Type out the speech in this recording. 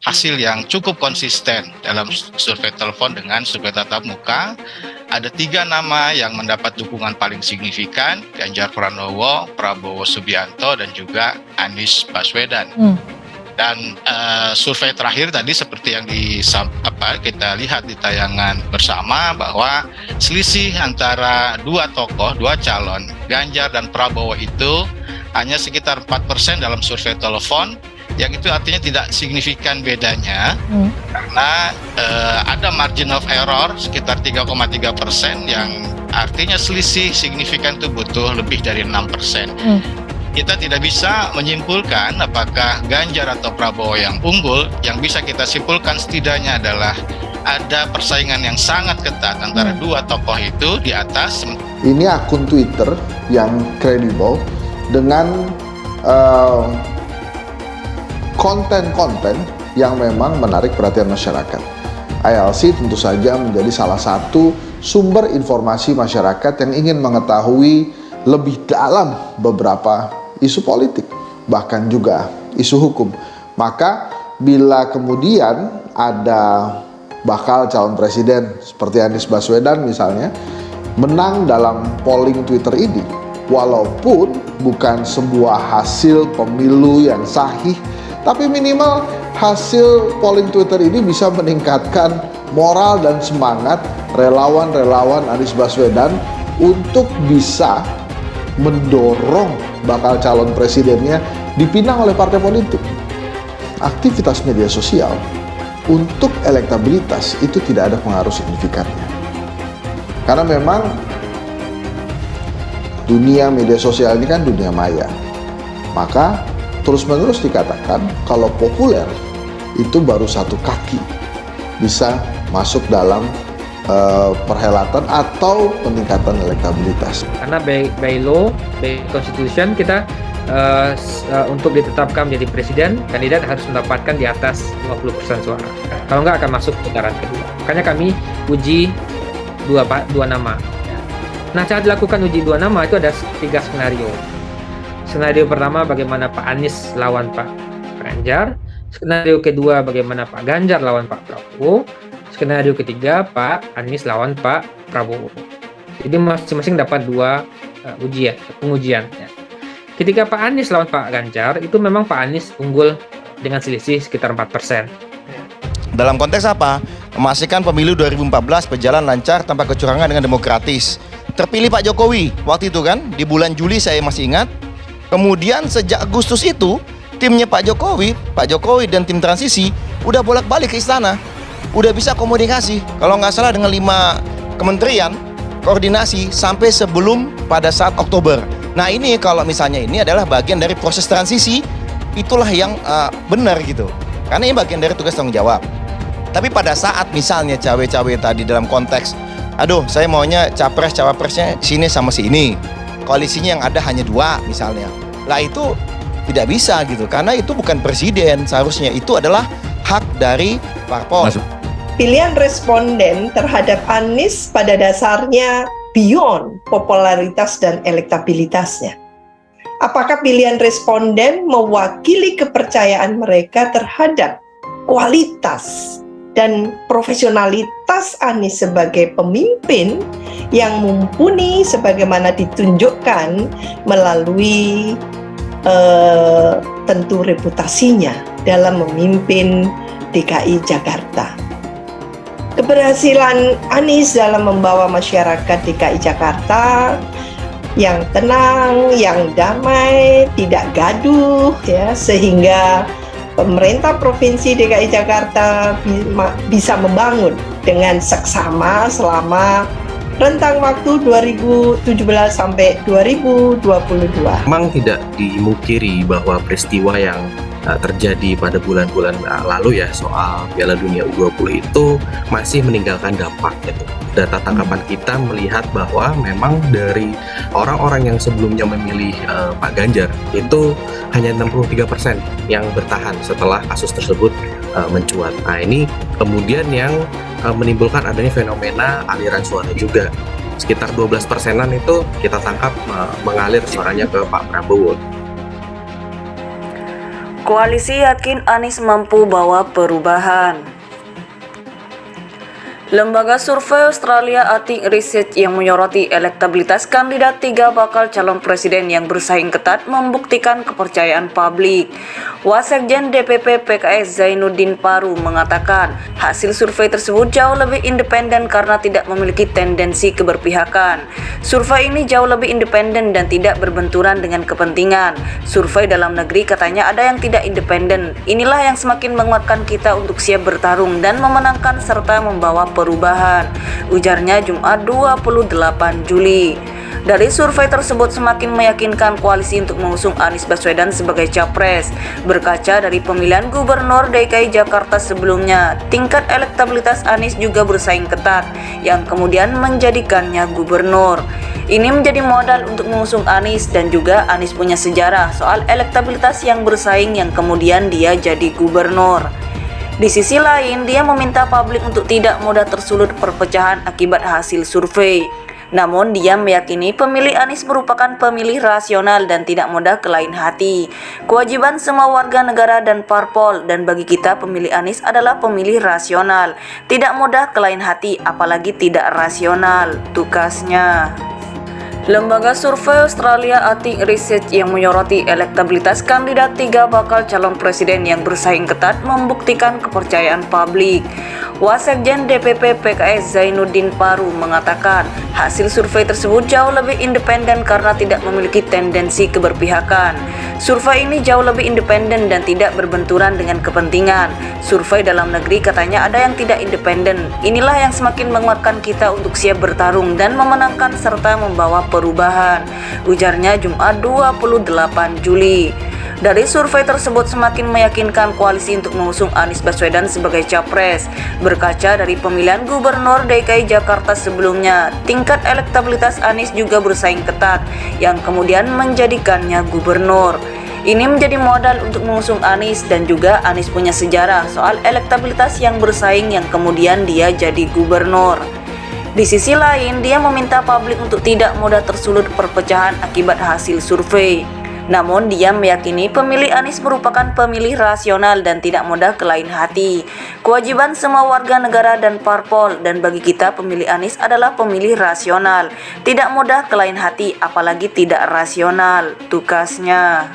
hasil yang cukup konsisten dalam survei telepon dengan survei tatap muka. Ada 3 nama yang mendapat dukungan paling signifikan, Ganjar Pranowo, Prabowo Subianto, dan juga Anies Baswedan. Dan survei terakhir tadi seperti yang kita lihat di tayangan bersama, bahwa selisih antara 2 tokoh, 2 calon, Ganjar dan Prabowo itu hanya sekitar 4% dalam survei telepon, yang itu artinya tidak signifikan bedanya, karena ada margin of error sekitar 3,3%, yang artinya selisih signifikan itu butuh lebih dari 6%. Kita tidak bisa menyimpulkan apakah Ganjar atau Prabowo yang unggul. Yang bisa kita simpulkan setidaknya adalah ada persaingan yang sangat ketat antara 2 tokoh itu di atas. Ini akun Twitter yang kredibel dengan konten-konten yang memang menarik perhatian masyarakat. ILC tentu saja menjadi salah satu sumber informasi masyarakat yang ingin mengetahui lebih dalam beberapa isu politik, bahkan juga isu hukum. Maka bila kemudian ada bakal calon presiden seperti Anies Baswedan misalnya menang dalam polling Twitter ini, walaupun bukan sebuah hasil pemilu yang sahih, tapi minimal hasil polling Twitter ini bisa meningkatkan moral dan semangat relawan-relawan Anies Baswedan untuk bisa mendorong bakal calon presidennya dipinang oleh partai politik. Aktivitas media sosial untuk elektabilitas itu tidak ada pengaruh signifikannya. Karena memang dunia media sosial ini kan dunia maya. Maka terus-menerus dikatakan kalau populer itu baru 1 kaki bisa masuk dalam perhelatan atau peningkatan elektabilitas. Karena by law, by constitution kita untuk ditetapkan menjadi presiden, kandidat harus mendapatkan di atas 50% suara. Kalau enggak akan masuk putaran kedua. Makanya kami uji dua nama. Nah, cara dilakukan uji 2 nama itu ada 3 skenario. Skenario pertama bagaimana Pak Anies lawan Pak Ganjar. Skenario kedua bagaimana Pak Ganjar lawan Pak Prabowo. Skenario ketiga Pak Anies lawan Pak Prabowo. Jadi masing-masing dapat 2 pengujian. Ya. Ketika Pak Anies lawan Pak Ganjar, itu memang Pak Anies unggul dengan selisih sekitar 4%. Dalam konteks apa? Memastikan pemilu 2014 berjalan lancar tanpa kecurangan dengan demokratis. Terpilih Pak Jokowi waktu itu kan, di bulan Juli saya masih ingat. Kemudian sejak Agustus itu, timnya Pak Jokowi dan tim transisi udah bolak-balik ke istana. Udah bisa komunikasi, kalau nggak salah dengan 5 kementerian, koordinasi sampai sebelum pada saat Oktober. Nah ini kalau misalnya ini adalah bagian dari proses transisi, itulah yang benar gitu. Karena ini bagian dari tugas tanggung jawab. Tapi pada saat misalnya cawe-cawe tadi dalam konteks, aduh saya maunya capres-cawapresnya sini sama si ini, koalisinya yang ada hanya 2 misalnya. Lah itu tidak bisa gitu, karena itu bukan presiden seharusnya, itu adalah hak dari parpol. Pilihan responden terhadap Anies pada dasarnya beyond popularitas dan elektabilitasnya. Apakah pilihan responden mewakili kepercayaan mereka terhadap kualitas dan profesionalitas Anies sebagai pemimpin yang mumpuni sebagaimana ditunjukkan melalui tentu reputasinya dalam memimpin DKI Jakarta. Keberhasilan Anies dalam membawa masyarakat DKI Jakarta yang tenang, yang damai, tidak gaduh, ya, sehingga pemerintah Provinsi DKI Jakarta bisa membangun dengan seksama selama rentang waktu 2017 sampai 2022. Memang tidak dimungkiri bahwa peristiwa yang terjadi pada bulan-bulan lalu ya soal Piala Dunia U20 itu masih meninggalkan dampak gitu. Data tangkapan kita melihat bahwa memang dari orang-orang yang sebelumnya memilih Pak Ganjar itu hanya 63% yang bertahan setelah kasus tersebut mencuat. Nah ini kemudian yang menimbulkan adanya fenomena aliran suara juga. Sekitar 12%-an itu kita tangkap mengalir suaranya ke Pak Prabowo. Koalisi yakin Anies mampu bawa perubahan. Lembaga survei Australia Ating Research yang menyoroti elektabilitas kandidat 3 bakal calon presiden yang bersaing ketat membuktikan kepercayaan publik. Wasekjen DPP PKS Zainuddin Paru mengatakan hasil survei tersebut jauh lebih independen karena tidak memiliki tendensi keberpihakan. Survei ini jauh lebih independen dan tidak berbenturan dengan kepentingan. Survei dalam negeri katanya ada yang tidak independen. Inilah yang semakin menguatkan kita untuk siap bertarung dan memenangkan serta membawa perubahan, ujarnya Jumat 28 Juli. Dari survei tersebut semakin meyakinkan koalisi untuk mengusung Anies Baswedan sebagai capres. Berkaca dari pemilihan gubernur DKI Jakarta sebelumnya, tingkat elektabilitas Anies juga bersaing ketat, yang kemudian menjadikannya gubernur. Ini menjadi modal untuk mengusung Anies dan juga Anies punya sejarah soal elektabilitas yang bersaing yang kemudian dia jadi gubernur. Di sisi lain, dia meminta publik untuk tidak mudah tersulut perpecahan akibat hasil survei. Namun, dia meyakini pemilih Anies merupakan pemilih rasional dan tidak mudah ke lain hati. Kewajiban semua warga negara dan parpol, dan bagi kita pemilih Anies adalah pemilih rasional. Tidak mudah ke lain hati, apalagi tidak rasional, tukasnya. Lembaga survei Australia Ating Research yang menyoroti elektabilitas kandidat 3 bakal calon presiden yang bersaing ketat membuktikan kepercayaan publik. Wasekjen DPP PKS Zainuddin Paru mengatakan hasil survei tersebut jauh lebih independen karena tidak memiliki tendensi keberpihakan. Survei ini jauh lebih independen dan tidak berbenturan dengan kepentingan. Survei dalam negeri katanya ada yang tidak independen. Inilah yang semakin menguatkan kita untuk siap bertarung dan memenangkan serta membawa perubahan, ujarnya Jumat 28 Juli. Dari survei tersebut semakin meyakinkan koalisi untuk mengusung Anies Baswedan sebagai capres. Berkaca dari pemilihan gubernur DKI Jakarta sebelumnya, tingkat elektabilitas Anies juga bersaing ketat, yang kemudian menjadikannya gubernur. Ini menjadi modal untuk mengusung Anies dan juga Anies punya sejarah soal elektabilitas yang bersaing yang kemudian dia jadi gubernur. Di sisi lain, dia meminta publik untuk tidak mudah tersulut perpecahan akibat hasil survei. Namun, dia meyakini pemilih Anies merupakan pemilih rasional dan tidak mudah ke lain hati. Kewajiban semua warga negara dan parpol, dan bagi kita pemilih Anies adalah pemilih rasional. Tidak mudah ke lain hati, apalagi tidak rasional, tukasnya.